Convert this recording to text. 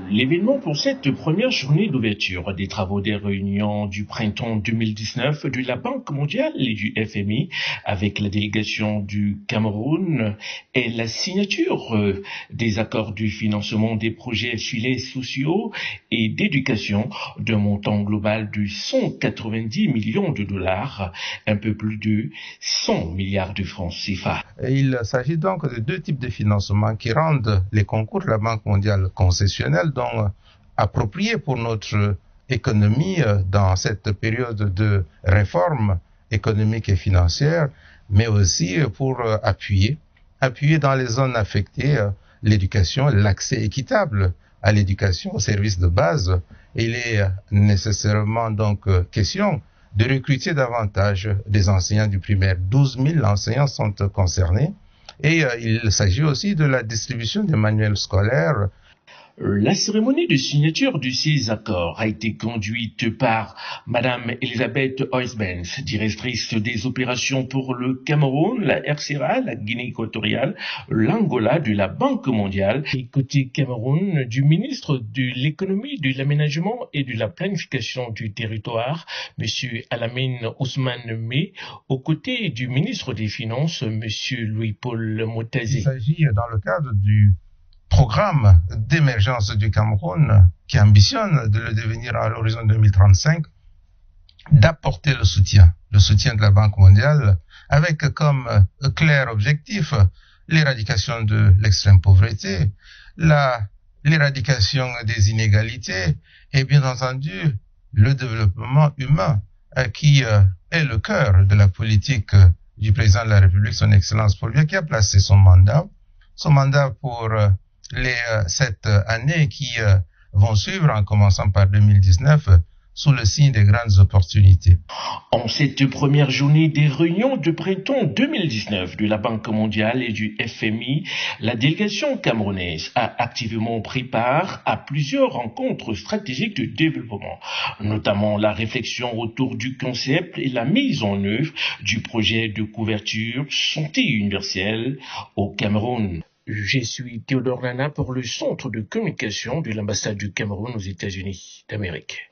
L'événement pour cette première journée d'ouverture des travaux des réunions du printemps 2019 de la Banque mondiale et du FMI avec la délégation du Cameroun est la signature des accords du financement des projets filets sociaux et d'éducation d'un montant global de 190 millions de dollars, un peu plus de 100 milliards de francs CFA. Il s'agit donc de deux types de financement qui rendent les concours de la Banque mondiale concessionnels, donc appropriés pour notre économie dans cette période de réforme économique et financière, mais aussi pour appuyer dans les zones affectées l'éducation, l'accès équitable à l'éducation, aux services de base. Il est nécessairement donc question de recruter davantage des enseignants du primaire. 12 000 enseignants sont concernés et il s'agit aussi de la distribution des manuels scolaires. La cérémonie de signature de ces accords a été conduite par Madame Elisabeth Huysmans, directrice des opérations pour le Cameroun, la RCA, la Guinée équatoriale, l'Angola de la Banque mondiale et côté Cameroun du ministre de l'économie, de l'aménagement et de la planification du territoire, Monsieur Alamine Ousmane Mé, aux côtés du ministre des Finances, Monsieur Louis-Paul Moutazi. Il s'agit dans le cadre du programme d'émergence du Cameroun qui ambitionne de le devenir à l'horizon 2035, d'apporter le soutien de la Banque mondiale avec comme clair objectif l'éradication de l'extrême pauvreté, l'éradication des inégalités et bien entendu le développement humain qui est le cœur de la politique du président de la République, son Excellence Paul Biya, qui a placé son mandat pour les 7 années qui vont suivre en commençant par 2019 sous le signe des grandes opportunités. En cette première journée des réunions de printemps 2019 de la Banque mondiale et du FMI, la délégation camerounaise a activement pris part à plusieurs rencontres stratégiques de développement, notamment la réflexion autour du concept et la mise en œuvre du projet de couverture santé universelle au Cameroun. Je suis Théodore Nana pour le Centre de communication de l'ambassade du Cameroun aux États-Unis d'Amérique.